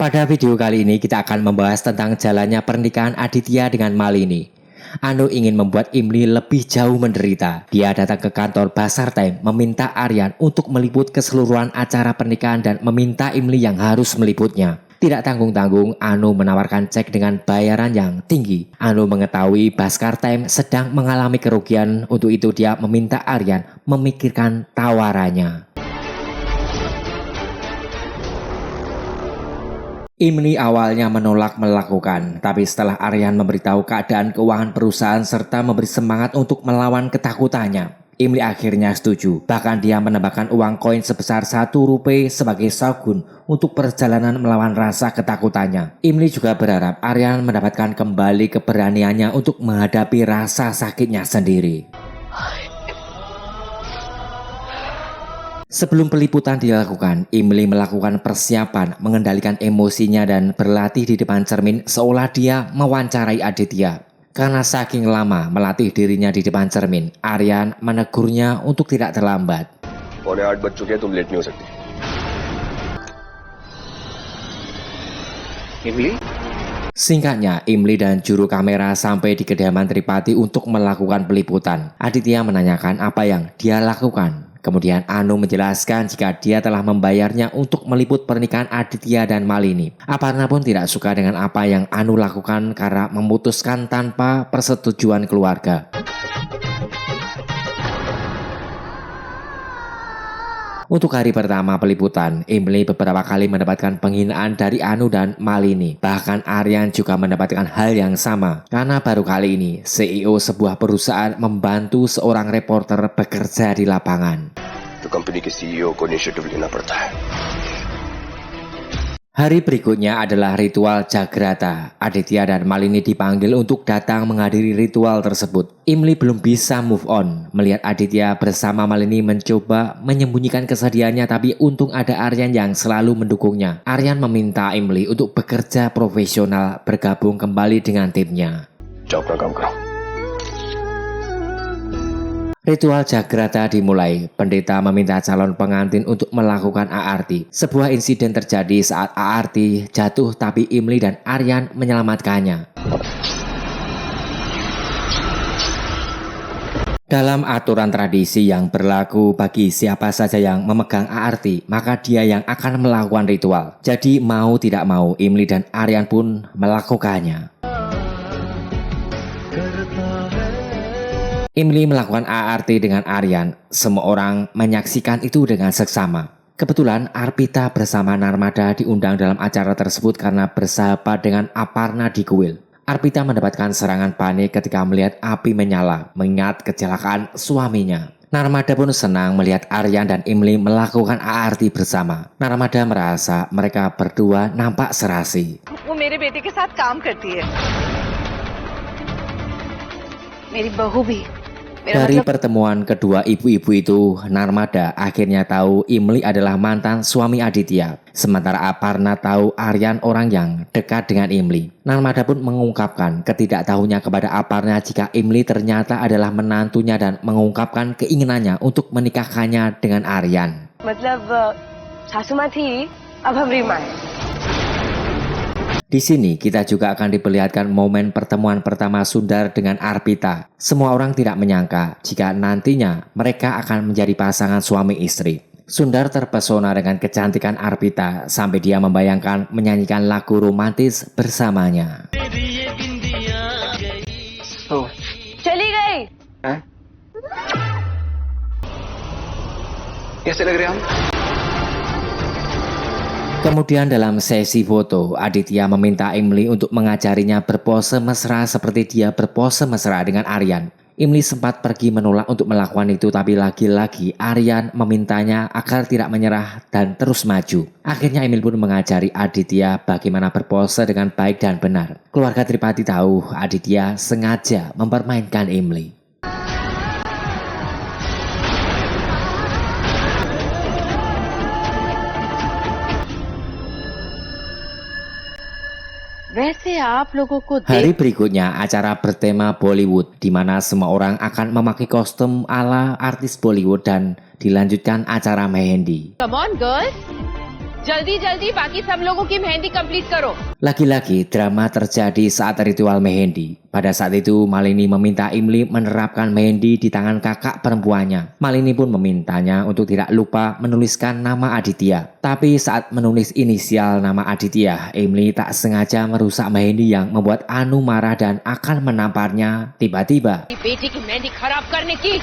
Pada video kali ini kita akan membahas tentang jalannya pernikahan Aditya dengan Malini. Anu ingin membuat Imli lebih jauh menderita. Dia datang ke kantor Basar Time meminta Aryan untuk meliput keseluruhan acara pernikahan dan meminta Imli yang harus meliputnya. Tidak tanggung-tanggung, Anu menawarkan cek dengan bayaran yang tinggi. Anu mengetahui Basar Time sedang mengalami kerugian, untuk itu dia meminta Aryan memikirkan tawarannya. Imli awalnya menolak melakukan, tapi setelah Aryan memberitahu keadaan keuangan perusahaan serta memberi semangat untuk melawan ketakutannya, Imli akhirnya setuju. Bahkan dia menambahkan uang koin sebesar 1 rupiah sebagai sagun untuk perjalanan melawan rasa ketakutannya. Imli juga berharap Aryan mendapatkan kembali keberaniannya untuk menghadapi rasa sakitnya sendiri. Sebelum peliputan dilakukan, Imli melakukan persiapan, mengendalikan emosinya dan berlatih di depan cermin seolah dia mewawancarai Aditya. Karena saking lama melatih dirinya di depan cermin, Aryan menegurnya untuk tidak terlambat. पौने 8 बज चुके हैं, तुम लेट नहीं हो सकती. Imli? Singkatnya, Imli dan juru kamera sampai di kediaman Tripati untuk melakukan peliputan. Aditya menanyakan apa yang dia lakukan. Kemudian Anu menjelaskan jika dia telah membayarnya untuk meliput pernikahan Aditya dan Malini. Aparna pun tidak suka dengan apa yang Anu lakukan karena memutuskan tanpa persetujuan keluarga. Untuk hari pertama peliputan, Imli beberapa kali mendapatkan penghinaan dari Anu dan Malini. Bahkan Aryan juga mendapatkan hal yang sama. Karena baru kali ini, CEO sebuah perusahaan membantu seorang reporter bekerja di lapangan. तो कंपनी के CEO को इनिशिएटिव लेना पड़ता है. Hari berikutnya adalah ritual Jagrata. Aditya dan Malini dipanggil untuk datang menghadiri ritual tersebut. Imli belum bisa move on. Melihat Aditya bersama Malini mencoba menyembunyikan kesedihannya, tapi untung ada Aryan yang selalu mendukungnya. Aryan meminta Imli untuk bekerja profesional, bergabung kembali dengan timnya. जाओ अपना काम करो. Ritual Jagrata dimulai. Pendeta meminta calon pengantin untuk melakukan aarti. Sebuah insiden terjadi saat aarti jatuh, tapi Imli dan Aryan menyelamatkannya. Dalam aturan tradisi yang berlaku bagi siapa saja yang memegang aarti, maka dia yang akan melakukan ritual. Jadi mau tidak mau, Imli dan Aryan pun melakukannya. Imli melakukan aarti dengan Aryan. Semua orang menyaksikan itu dengan seksama. Kebetulan Arpita bersama Narmada diundang dalam acara tersebut karena bersahabat dengan Aparna di kuil. Arpita mendapatkan serangan panik ketika melihat api menyala, mengingat kecelakaan suaminya. Narmada pun senang melihat Aryan dan Imli melakukan aarti bersama. Narmada merasa mereka berdua nampak serasi. वो मेरे बेटे के साथ काम करती है. मेरी बहू भी. Dari pertemuan kedua ibu-ibu itu, Narmada akhirnya tahu Imli adalah mantan suami Aditya. Sementara Aparna tahu Aryan orang yang dekat dengan Imli. Narmada pun mengungkapkan ketidaktahunya kepada Aparna jika Imli ternyata adalah menantunya dan mengungkapkan keinginannya untuk menikahkannya dengan Aryan. मतलब सासू माँ थी, अब हमारी माँ है. Di sini kita juga akan diperlihatkan momen pertemuan pertama Sundar dengan Arpita. Semua orang tidak menyangka jika nantinya mereka akan menjadi pasangan suami istri. Sundar terpesona dengan kecantikan Arpita sampai dia membayangkan menyanyikan lagu romantis bersamanya. Oh. चली गई. कैसे लग रहे हैं हम? Kemudian dalam sesi foto, Aditya meminta Imli untuk mengajarinya berpose mesra seperti dia berpose mesra dengan Aryan. Imli sempat pergi menolak untuk melakukan itu, tapi lagi-lagi Aryan memintanya agar tidak menyerah dan terus maju. Akhirnya Imli pun mengajari Aditya bagaimana berpose dengan baik dan benar. Keluarga Tripati tahu Aditya sengaja mempermainkan Imli. वैसे आप लोगों को Hari berikutnya acara bertema Bollywood, di mana semua orang akan memakai kostum ala artis Bollywood dan dilanjutkan acara mehendi. Come on girls. जल्दी जल्दी बाकी सब लोगों की मेहंदी कंप्लीट करो. Lagi-lagi drama terjadi saat ritual mehendi. Pada saat itu Malini meminta Imli menerapkan mehendi di tangan kakak perempuannya. Malini pun memintanya untuk tidak lupa menuliskan nama Aditya. Tapi saat menulis inisial nama Aditya, Imli tak sengaja merusak mehendi yang membuat Anu marah dan akan menamparnya. Tiba-tiba बेटी की मेहंदी खराब करने की.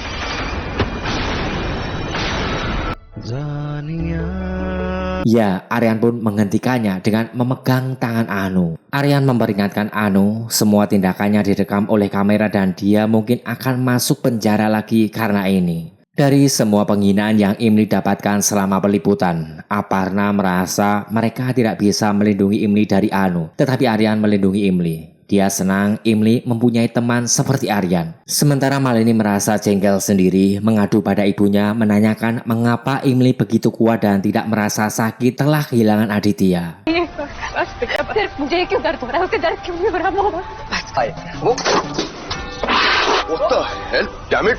ya, Aryan pun menghentikannya dengan memegang tangan Anu. Aryan memperingatkan Anu, semua tindakannya direkam oleh kamera dan dia mungkin akan masuk penjara lagi karena ini. Dari semua penghinaan yang Imli dapatkan selama peliputan, Aparna merasa mereka tidak bisa melindungi Imli dari Anu, tetapi Aryan melindungi Imli. Dia senang Imli mempunyai teman seperti Aryan. Sementara Malini merasa jengkel sendiri, mengadu pada ibunya menanyakan mengapa Imli begitu kuat dan tidak merasa sakit telah kehilangan Aditya. बस बेटा सिर्फ मुझे ही क्यों दर्द हो रहा है, उसे दर्द क्यों नहीं हो रहा Mohammad? What the hell? Damn it!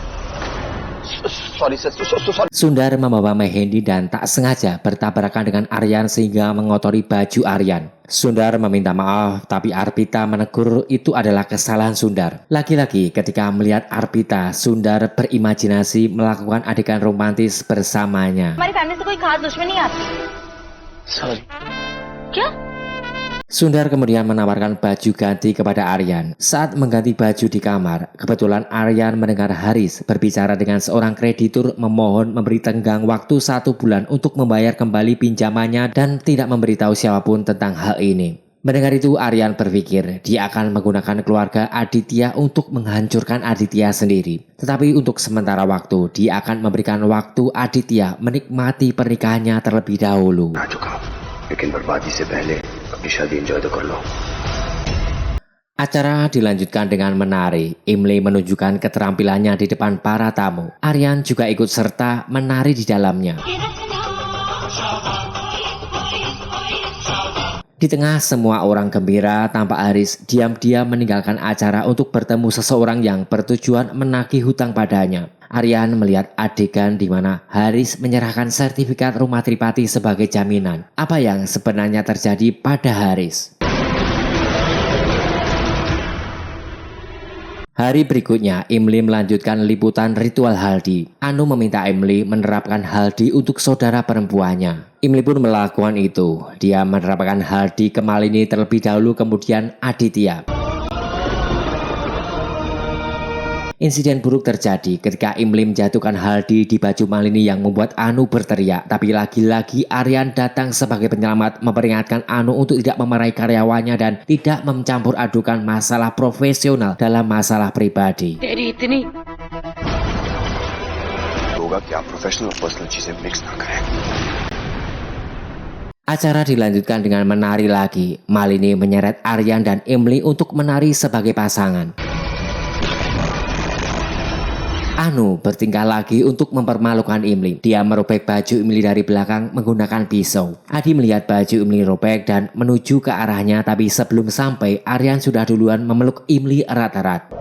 Sorry, sir. Sorry. Sundar membawa Mehendi dan tak sengaja bertabrakan dengan Aryan sehingga mengotori baju Aryan. Sundar meminta maaf, tapi Arpita menegur itu adalah kesalahan Sundar. Lagi-lagi ketika melihat Arpita, Sundar berimajinasi melakukan adegan romantis bersamanya. हमारी फैमिली से कोई खास दुश्मनी आती. Sorry. क्या? Sundar kemudian menawarkan baju ganti kepada Aryan. Saat mengganti baju di kamar, kebetulan Aryan mendengar Haris berbicara dengan seorang kreditur memohon memberi tenggang waktu 1 bulan untuk membayar kembali pinjamannya dan tidak memberitahu siapapun tentang hal ini. Mendengar itu, Aryan berpikir dia akan menggunakan keluarga Aditya untuk menghancurkan Aditya sendiri. Tetapi untuk sementara waktu, dia akan memberikan waktu Aditya menikmati pernikahannya terlebih dahulu. आ चुका हूँ, लेकिन बर्बादी से पहले अपनी शादी एंजॉय तो कर लो. Acara dilanjutkan dengan menari. Imli menunjukkan keterampilannya di depan para tamu. Aryan juga ikut serta menari di dalamnya. Di tengah semua orang gembira, tampak Haris diam-diam meninggalkan acara untuk bertemu seseorang yang bertujuan menagih hutang padanya. Aryan melihat adegan di mana Haris menyerahkan sertifikat rumah Tripati sebagai jaminan. Apa yang sebenarnya terjadi pada Haris? Hari berikutnya, Imli melanjutkan liputan ritual haldi. Anu meminta Imli menerapkan haldi untuk saudara perempuannya. Imli pun melakukan itu. Dia menerapkan haldi ke Malini terlebih dahulu, kemudian Aditya. Insiden buruk terjadi ketika Imli menjatuhkan haldi di baju Malini yang membuat Anu berteriak. Tapi lagi-lagi Aryan datang sebagai penyelamat, memperingatkan Anu untuk tidak memarahi karyawannya dan tidak mencampur adukan masalah profesional dalam masalah pribadi. तेरी इतनी होगा कि आप प्रोफेशनल और पर्सनल चीजें मिक्स ना करें. Acara dilanjutkan dengan menari lagi. Malini menyeret Aryan dan Imli untuk menari sebagai pasangan. Anu bertingkah lagi untuk mempermalukan Imli. Dia merobek baju Imli dari belakang menggunakan pisau. Adi melihat baju Imli robek dan menuju ke arahnya, tapi sebelum sampai, Aryan sudah duluan memeluk Imli erat-erat.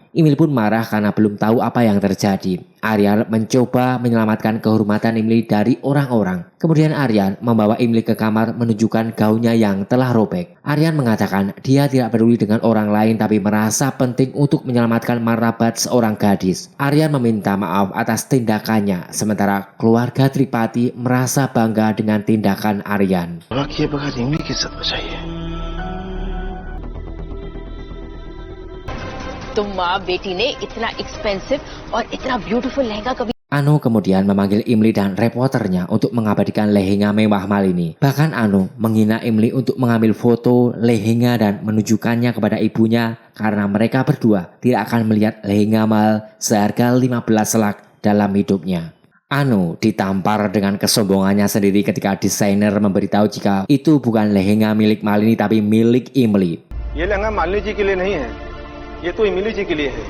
Imli pun marah karena belum tahu apa yang terjadi. Aryan mencoba menyelamatkan kehormatan Imli dari orang-orang. Kemudian Aryan membawa Imli ke kamar menunjukkan gaunnya yang telah robek. Aryan mengatakan dia tidak peduli dengan orang lain tapi merasa penting untuk menyelamatkan martabat seorang gadis. Aryan meminta maaf atas tindakannya, sementara keluarga Tripati merasa bangga dengan tindakan Aryan. तो माँ बेटी ने इतना एक्सपेंसिव और इतना ब्यूटीफुल लहंगा कभी. Anu kemudian memanggil Imli dan reporternya untuk mengabadikan lehenga mewah Malini. Bahkan Anu menghina Imli untuk mengambil foto lehenga dan menunjukkannya kepada ibunya karena mereka berdua tidak akan melihat lehenga mahal seharga 15 selak dalam hidupnya. Anu ditampar dengan kesombongannya sendiri ketika desainer memberitahu jika itu bukan lehenga milik Malini tapi milik Imli. ये लहंगा मालिनी जी के लिए नहीं है, ये तो इमली जी के लिए है.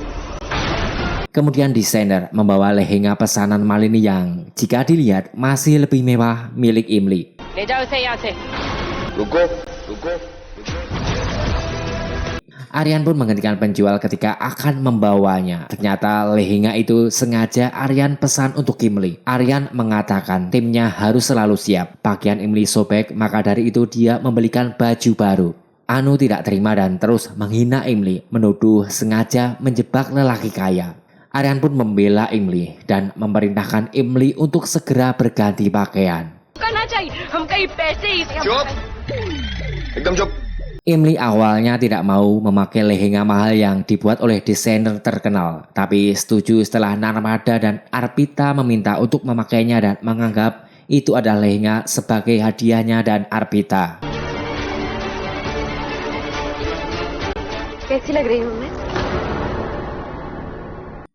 Kemudian desainer membawa lehenga pesanan Malini yang jika dilihat masih lebih mewah milik Imli. ले जाओ इसे यहाँ से. रुको. Aryan pun menghentikan penjual ketika akan membawanya. Ternyata lehenga itu sengaja Aryan pesan untuk Imli. Aryan mengatakan timnya harus selalu siap. Pakaian Imli sobek, maka dari itu dia membelikan baju baru. Anu tidak terima dan terus menghina Imli, menuduh sengaja menjebak lelaki kaya. Aryan pun membela Imli dan memerintahkan Imli untuk segera berganti pakaian. करना चाहिए हम कहीं पैसे ही से चुप एकदम चुप Imli awalnya tidak mau memakai lehenga mahal yang dibuat oleh desainer terkenal, tapi setuju setelah Narmada dan Arpita meminta untuk memakainya dan menganggap itu adalah lehenga sebagai hadiahnya dan Arpita. कैसी लग रही हूँ मैं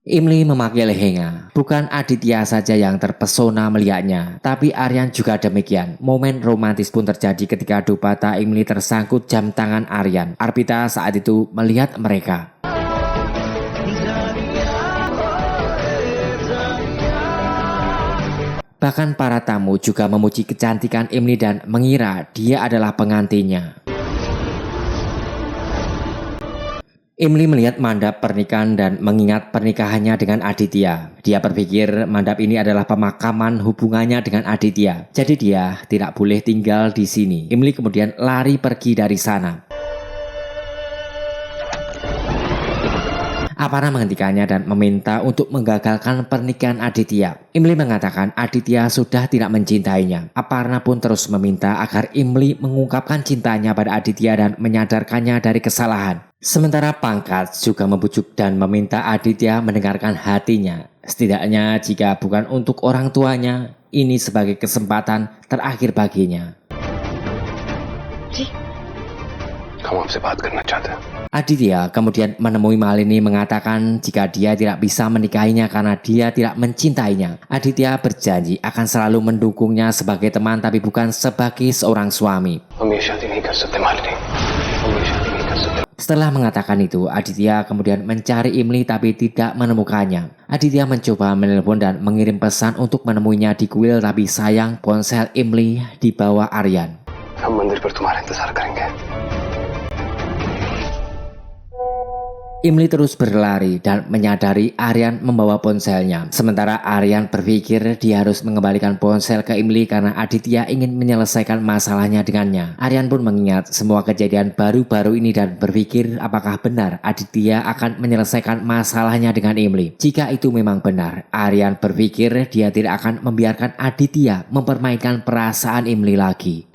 Imli memakai lehenga. Bukan Aditya saja yang terpesona melihatnya, tapi Aryan juga demikian. Momen romantis pun terjadi ketika Dupata Imli tersangkut jam tangan Aryan. Arpita saat itu melihat mereka. Bahkan para tamu juga memuji kecantikan Imli dan mengira dia adalah pengantinnya. Imli melihat mandap pernikahan dan mengingat pernikahannya dengan Aditya. Dia berpikir mandap ini adalah pemakaman hubungannya dengan Aditya. Jadi dia tidak boleh tinggal di sini. Imli kemudian lari pergi dari sana. Aparna menghentikannya dan meminta untuk menggagalkan pernikahan Aditya. Imli mengatakan Aditya sudah tidak mencintainya. Aparna pun terus meminta agar Imli mengungkapkan cintanya pada Aditya dan menyadarkannya dari kesalahan. Sementara Pangkat juga membujuk dan meminta Aditya mendengarkan hatinya. Setidaknya jika bukan untuk orang tuanya, ini sebagai kesempatan terakhir baginya. हम आपसे बात करना चाहते हैं Aditya kemudian menemui Malini mengatakan jika dia tidak bisa menikahinya karena dia tidak mencintainya. Aditya berjanji akan selalu mendukungnya sebagai teman tapi bukan sebagai seorang suami. हम ये शादी नहीं कर सकते मालिनी हम ये शादी नहीं कर सकते Setelah mengatakan itu, Aditya kemudian mencari Imli tapi tidak menemukannya. Aditya mencoba menelpon dan mengirim pesan untuk menemuinya di kuil, tapi sayang ponsel Imli dibawa Aryan. हम मंदिर पर तुम्हारा इंतजार करेंगे Imli terus berlari dan menyadari Aryan membawa ponselnya. Sementara Aryan berpikir dia harus mengembalikan ponsel ke Imli karena Aditya ingin menyelesaikan masalahnya dengannya. Aryan pun mengingat semua kejadian baru-baru ini dan berpikir apakah benar Aditya akan menyelesaikan masalahnya dengan Imli. Jika itu memang benar, Aryan berpikir dia tidak akan membiarkan Aditya mempermainkan perasaan Imli lagi.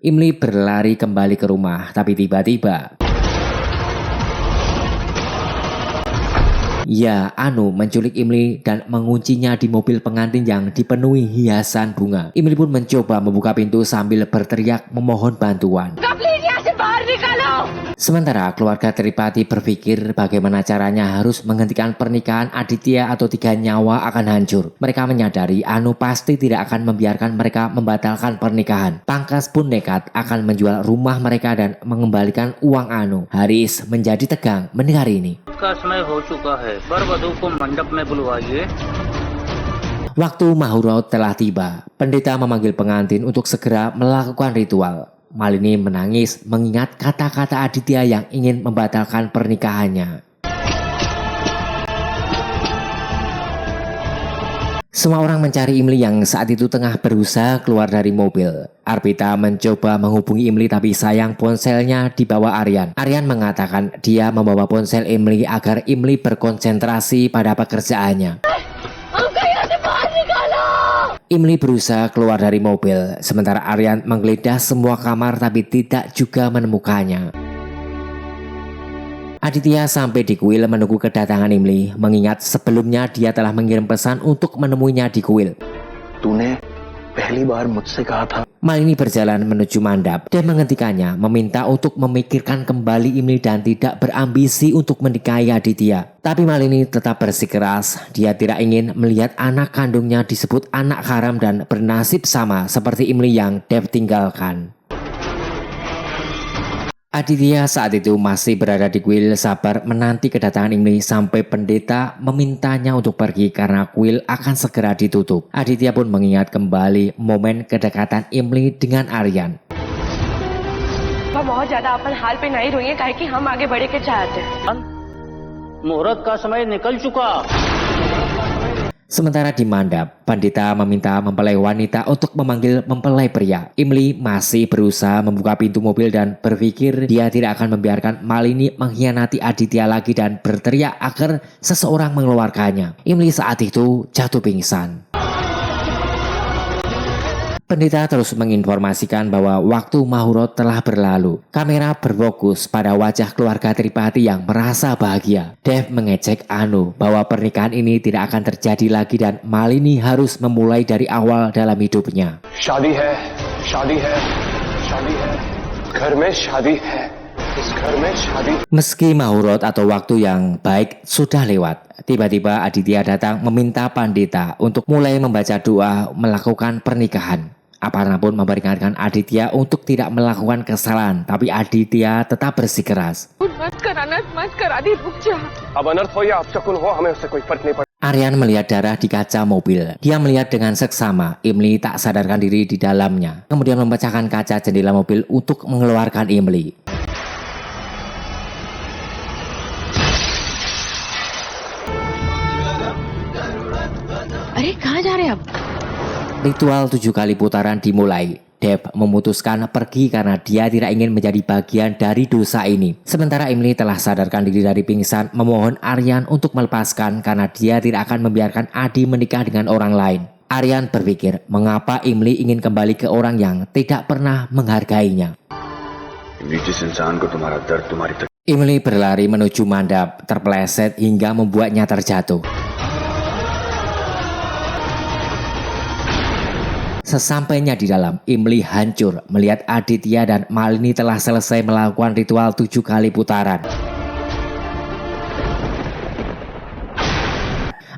Imli berlari kembali ke rumah, tapi tiba-tiba Anu menculik Imli dan menguncinya di mobil pengantin yang dipenuhi hiasan bunga. Imli pun mencoba membuka pintu sambil berteriak memohon bantuan. Sementara keluarga Tripati berpikir bagaimana caranya harus menghentikan pernikahan Aditya atau 3 nyawa akan hancur. Mereka menyadari Anu pasti tidak akan membiarkan mereka membatalkan pernikahan. Pangkas pun nekat akan menjual rumah mereka dan mengembalikan uang Anu. Haris menjadi tegang mendengar ini. Waktu Mahuraut telah tiba. Pendeta memanggil pengantin untuk segera melakukan ritual. Malini menangis mengingat kata-kata Aditya yang ingin membatalkan pernikahannya. Semua orang mencari Imli yang saat itu tengah berusaha keluar dari mobil. Arpita mencoba menghubungi Imli tapi sayang ponselnya dibawa Aryan. Aryan mengatakan dia membawa ponsel Imli agar Imli berkonsentrasi pada pekerjaannya. Imli berusaha keluar dari mobil, sementara Aryan menggeledah semua kamar tapi tidak juga menemukannya. Aditya sampai di kuil menunggu kedatangan Imli, mengingat sebelumnya dia telah mengirim pesan untuk menemuinya di kuil. तूने पहली बार मुझसे कहा था Malini berjalan menuju mandap dan menghentikannya, meminta untuk memikirkan kembali Imli dan tidak berambisi untuk menikahi Aditya. Tapi Malini tetap bersikeras, dia tidak ingin melihat anak kandungnya disebut anak haram dan bernasib sama seperti Imli yang Dev tinggalkan. Aditya saat itu masih berada di kuil sabar menanti kedatangan Imli sampai pendeta memintanya untuk pergi karena kuil akan segera ditutup. Aditya pun mengingat kembali momen kedekatan Imli dengan Aryan. बहुत ज्यादा अपन हाल पे नहीं रोइए काहे कि हम आगे बढ़े के चाहते हैं। मुहूर्त का समय निकल चुका। Sementara di mandap, pendeta meminta mempelai wanita untuk memanggil mempelai pria. Imli masih berusaha membuka pintu mobil dan berpikir dia tidak akan membiarkan Malini mengkhianati Aditya lagi dan berteriak agar seseorang mengeluarkannya. Imli saat itu jatuh pingsan. Pendeta terus menginformasikan bahwa waktu Mahurot telah berlalu. Kamera berfokus pada wajah keluarga Tripati yang merasa bahagia. Dev mengecek Anu bahwa pernikahan ini tidak akan terjadi lagi dan Malini harus memulai dari awal dalam hidupnya. शादी है, शादी है, शादी है, घर में शादी है, इस घर में शादी। Meski Mahurot atau waktu yang baik sudah lewat, tiba-tiba Aditya datang meminta pandita untuk mulai membaca doa melakukan pernikahan. Aparna pun memperingatkan Aditya untuk tidak melakukan kesalahan, tapi Aditya tetap bersikeras. अब अनर्थ हो या अपशकुन हो, हमें उससे कोई फर्क नहीं पड़ता। Aryan melihat darah di kaca mobil. Dia melihat dengan seksama Imli tak sadarkan diri di dalamnya. Kemudian memecahkan kaca jendela mobil untuk mengeluarkan Imli. अरे कहाँ जा रहे हैं आप? Ritual 7 kali putaran dimulai. Dev memutuskan pergi karena dia tidak ingin menjadi bagian dari dosa ini. Sementara Imli telah sadarkan diri dari pingsan, memohon Aryan untuk melepaskan karena dia tidak akan membiarkan Adi menikah dengan orang lain. Aryan berpikir mengapa Imli ingin kembali ke orang yang tidak pernah menghargainya. Imli berlari menuju mandap, terpeleset hingga membuatnya terjatuh. Sesampainya di dalam, Imli hancur melihat Aditya dan Malini telah selesai melakukan ritual 7 kali putaran.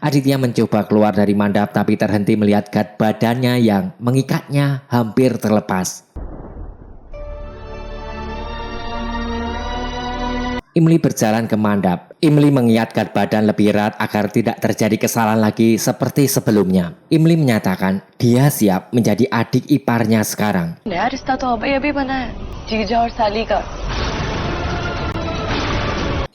Aditya mencoba keluar dari mandap tapi terhenti melihat gat badannya yang mengikatnya hampir terlepas. Imli berjalan ke mandap. Imli mengingatkan badan lebih erat agar tidak terjadi kesalahan lagi seperti sebelumnya. Imli menyatakan dia siap menjadi adik iparnya sekarang. नया रिश्ता तो अभी बना है जीजा और साली का।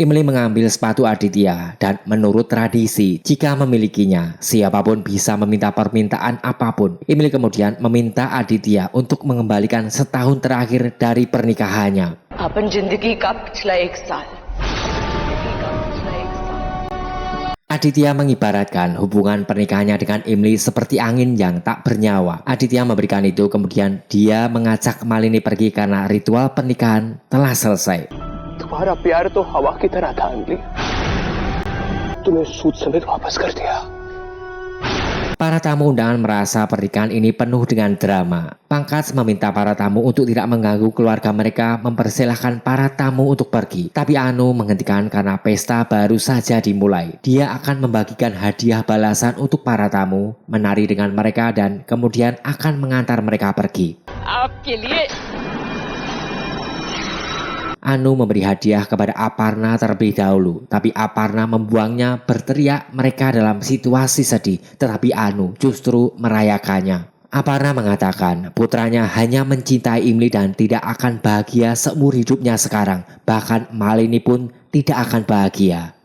Imli mengambil sepatu Aditya dan menurut tradisi jika memilikinya siapapun bisa meminta permintaan apapun. Imli kemudian meminta Aditya untuk mengembalikan setahun terakhir dari pernikahannya. अपन जिंदगी का पिछला 1 साल। Aditya mengibaratkan hubungan pernikahannya dengan Imli seperti angin yang tak bernyawa. Aditya memberikan itu, kemudian dia mengajak Malini pergi karena ritual pernikahan telah selesai. तुम्हारा प्यार तो हवा की तरह था इमली, तुम्हें सूद समेत वापस कर दिया। Para tamu undangan merasa pernikahan ini penuh dengan drama. Pangkas meminta para tamu untuk tidak mengganggu keluarga mereka, mempersilahkan para tamu untuk pergi. Tapi Anu menghentikan karena pesta baru saja dimulai. Dia akan membagikan hadiah balasan untuk para tamu, menari dengan mereka dan kemudian akan mengantar mereka pergi. आपके लिए Anu memberi hadiah kepada Aparna terlebih dahulu, tapi Aparna membuangnya berteriak mereka dalam situasi sedih, tetapi Anu justru merayakannya. Aparna mengatakan putranya hanya mencintai Imli dan tidak akan bahagia seumur hidupnya sekarang, bahkan Malini pun tidak akan bahagia.